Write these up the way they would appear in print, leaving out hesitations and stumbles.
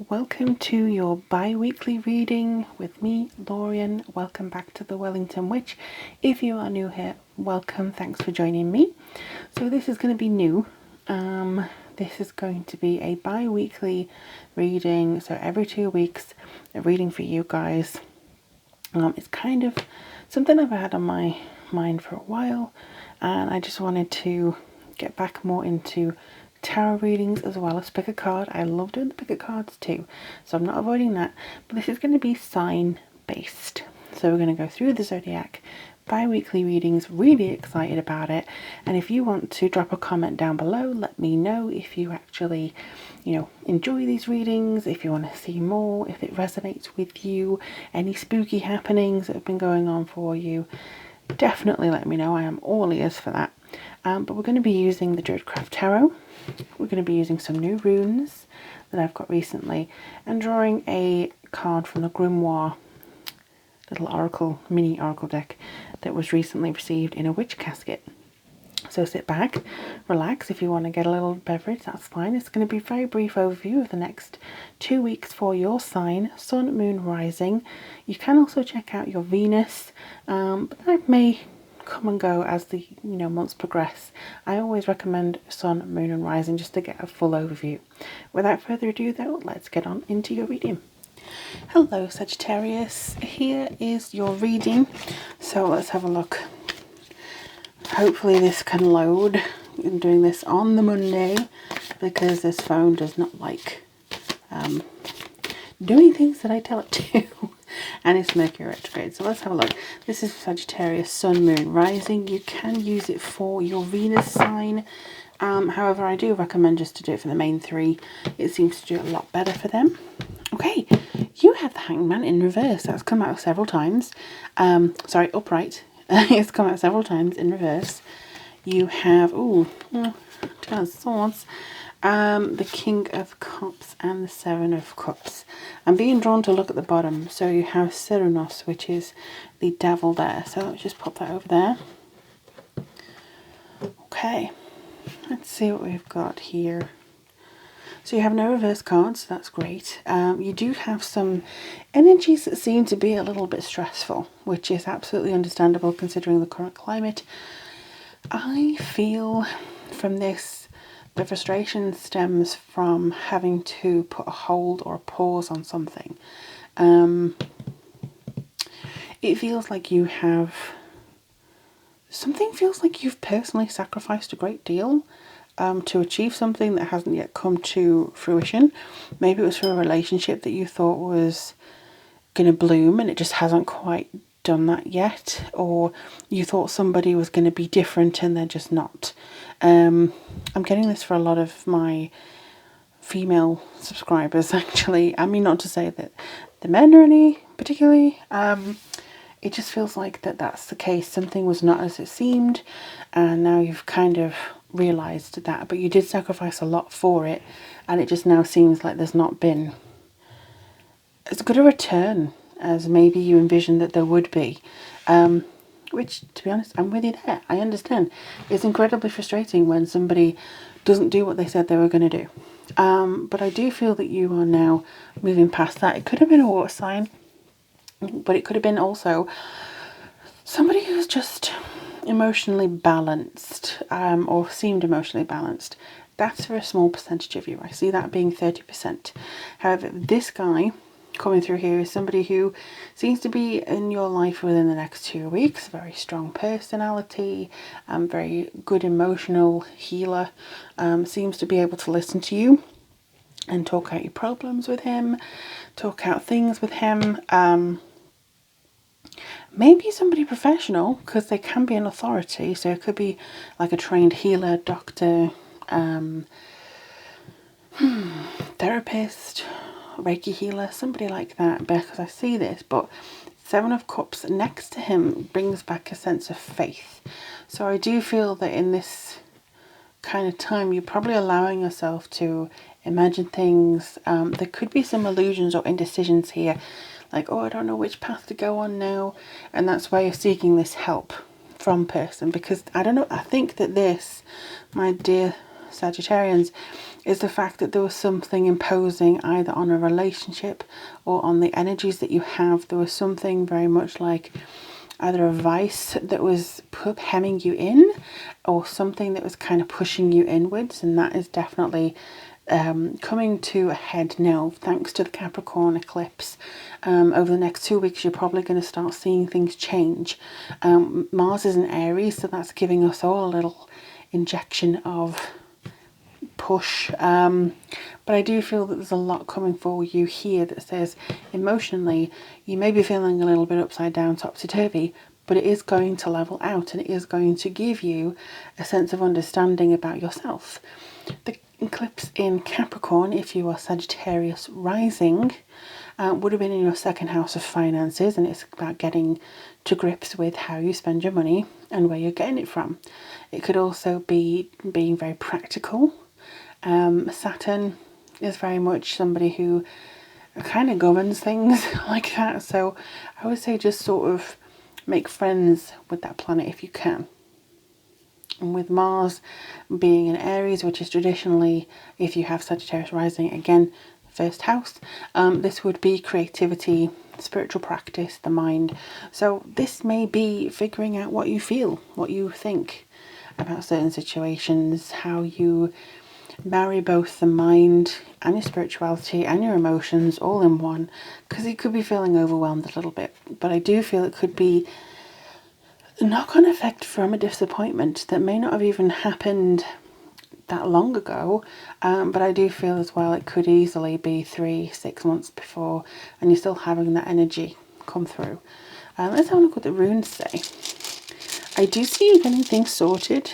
welcome to your bi-weekly reading with me, Lorien. Welcome back to the Wellington Witch. If you are new here, welcome, thanks for joining me. So this is going to be new. This is going to be a bi-weekly reading, so every 2 weeks, a reading for you guys. It's kind of something I've had on my mind for a while, and I just wanted to get back more into tarot readings as well as pick a card. I love doing the pick a cards too, so I'm not avoiding that, but this is going to be sign based. So we're going to go through the zodiac bi-weekly readings, really excited about it. And if you want to drop a comment down below, let me know if you actually, enjoy these readings, if you want to see more, if it resonates with you, any spooky happenings that have been going on for you. Definitely let me know. I am all ears for that. But we're going to be using the Druidcraft Tarot. We're going to be using some new runes that I've got recently and drawing a card from the Grimoire little oracle, mini oracle deck that was recently received in a witch casket. So sit back, relax. If you want to get a little beverage, that's fine. It's going to be a very brief overview of the next 2 weeks for your sign, sun, moon, rising. You can also check out your Venus, but that may come and go as the months progress. I always recommend sun, moon and rising just to get a full overview. Without further ado though, let's get on into your reading. Hello Sagittarius, here is your reading. So let's have a look. Hopefully this can load. I'm doing this on the Monday because this phone does not like doing things that I tell it to. And it's Mercury retrograde. So let's have a look. This is Sagittarius, sun, moon, rising. You can use it for your Venus sign. However, I do recommend just to do it for the main three. It seems to do it a lot better for them. Okay, you have the Hangman in reverse. That's come out several times. Sorry, upright. It's come out several times in reverse. You have, Two of Swords. The King of Cups and the Seven of Cups. I'm being drawn to look at the bottom. So you have Cernunnos, which is the devil there. So let's just pop that over there. Okay, let's see what we've got here. So you have no reverse cards, so that's great. You do have some energies that seem to be a little bit stressful, which is absolutely understandable considering the current climate. I feel from this, the frustration stems from having to put a hold or a pause on something. It feels like you have... Something feels like you've personally sacrificed a great deal to achieve something that hasn't yet come to fruition. Maybe it was for a relationship that you thought was going to bloom and it just hasn't quite done that yet, or you thought somebody was going to be different and they're just not. I'm getting this for a lot of my female subscribers actually. I mean, not to say that the men are any particularly. It just feels like that's the case. Something was not as it seemed, and now you've kind of realised that, but you did sacrifice a lot for it, and it just now seems like there's not been as good a return as maybe you envisioned that there would be. Which, to be honest, I'm with you there. I understand. It's incredibly frustrating when somebody doesn't do what they said they were going to do. But I do feel that you are now moving past that. It could have been a water sign, but it could have been also somebody who's just emotionally balanced, or seemed emotionally balanced. That's for a small percentage of you. I see that being 30%. However, this guy coming through here is somebody who seems to be in your life within the next 2 weeks. Very strong personality, very good emotional healer, seems to be able to listen to you and talk out your problems with him, talk out things with him. Maybe somebody professional, because they can be an authority, so it could be like a trained healer, doctor, therapist, Reiki healer, somebody like that, because I see this. But Seven of Cups next to him brings back a sense of faith. So I do feel that in this kind of time, you're probably allowing yourself to imagine things. There could be some illusions or indecisions here, like, oh, I don't know which path to go on now, and that's why you're seeking this help from person. Because I don't know, I think that this, my dear Sagittarians, is the fact that there was something imposing either on a relationship or on the energies that you have. There was something very much like either a vice that was hemming you in, or something that was kind of pushing you inwards, and that is definitely coming to a head now thanks to the Capricorn eclipse. Over the next 2 weeks you're probably going to start seeing things change. Mars is in Aries, so that's giving us all a little injection of push, but I do feel that there's a lot coming for you here that says emotionally you may be feeling a little bit upside down, topsy-turvy, but it is going to level out, and it is going to give you a sense of understanding about yourself. The eclipse in Capricorn, if you are Sagittarius rising, would have been in your second house of finances, and it's about getting to grips with how you spend your money and where you're getting it from. It could also be being very practical. Saturn is very much somebody who kind of governs things like that, so I would say just sort of make friends with that planet if you can. And with Mars being in Aries, which is traditionally, if you have Sagittarius rising, again, first house, this would be creativity, spiritual practice, the mind. So this may be figuring out what you feel, what you think about certain situations, how you marry both the mind and your spirituality and your emotions all in one, because you could be feeling overwhelmed a little bit. But I do feel it could be a knock-on effect from a disappointment that may not have even happened that long ago, but I do feel as well it could easily be 3-6 months before, and you're still having that energy come through. Let's have a look what the runes say. I do see you getting things sorted.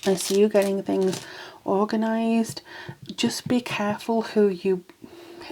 I see you getting things organized. Just be careful who you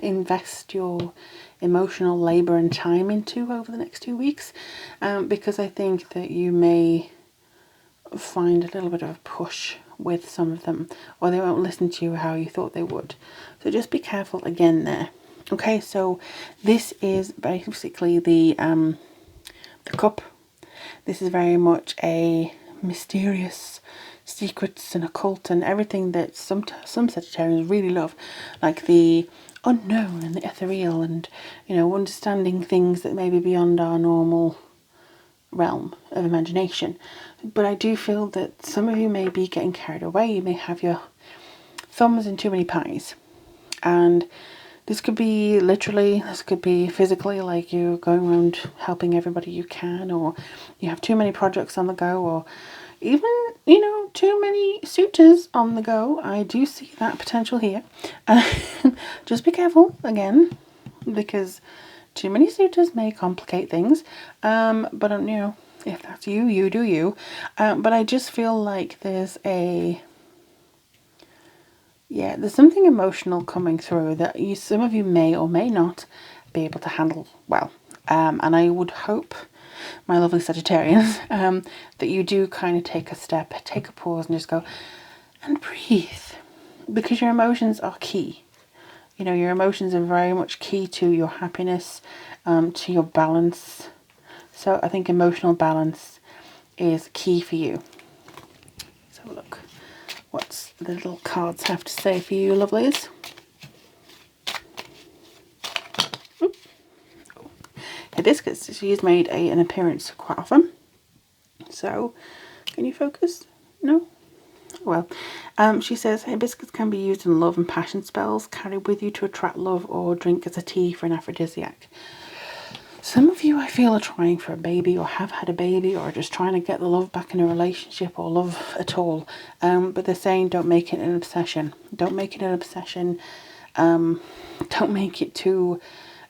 invest your emotional labor and time into over the next 2 weeks, because I think that you may find a little bit of a push with some of them, or they won't listen to you how you thought they would. So just be careful again there. Okay, so this is basically the cup. This is very much a mysterious secrets and occult and everything that some Sagittarians really love, like the unknown and the ethereal, and understanding things that may be beyond our normal realm of imagination. But I do feel that some of you may be getting carried away. You may have your thumbs in too many pies, and this could be literally, this could be physically, like you're going around helping everybody you can, or you have too many projects on the go, or even, too many suitors on the go. I do see that potential here. Just be careful, again, because too many suitors may complicate things. But, if that's you, you do you. But I just feel like there's something emotional coming through that some of you may or may not be able to handle well. And I would hope, my lovely Sagittarians, that you do kind of take a step, take a pause and just go and breathe, because your emotions are key. Your emotions are very much key to your happiness, to your balance. So I think emotional balance is key for you. So look, what's the little cards have to say for you, lovelies? Hibiscus, she's made an appearance quite often. So, can you focus? No? Well, she says, hibiscus can be used in love and passion spells, carried with you to attract love, or drink as a tea for an aphrodisiac. Some of you, I feel, are trying for a baby, or have had a baby, or just trying to get the love back in a relationship, or love at all. But they're saying don't make it an obsession. Don't make it an obsession. Don't make it too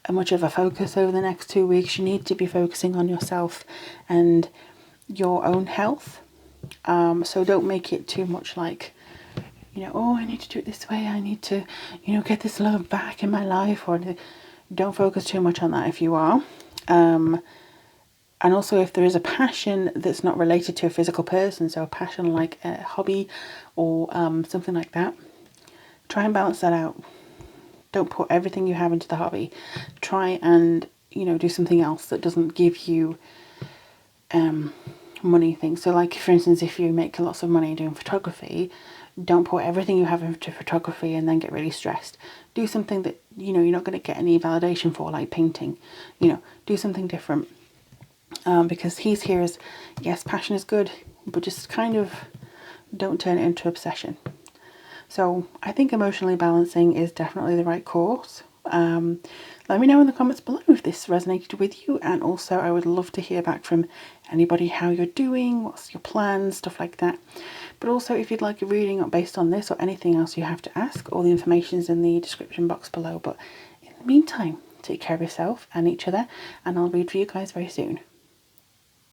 much of a focus over the next 2 weeks. You need to be focusing on yourself and your own health. So don't make it too much like, oh, I need to do it this way. I need to, get this love back in my life. Or don't focus too much on that if you are. And also, if there is a passion that's not related to a physical person, so a passion like a hobby or something like that, try and balance that out. Don't put everything you have into the hobby. Try and, do something else that doesn't give you money things. So like, for instance, if you make lots of money doing photography, Don't put everything you have into photography and then get really stressed. Do something that, you know, you're not going to get any validation for, like painting. You know, do something different. Because he's here as, yes, passion is good, but just kind of don't turn it into obsession. So I think emotionally balancing is definitely the right course. Let me know in the comments below if this resonated with you, and also I would love to hear back from anybody how you're doing, what's your plans, stuff like that. But also if you'd like a reading based on this or anything else you have to ask, all the information is in the description box below. But in the meantime, take care of yourself and each other, and I'll read for you guys very soon.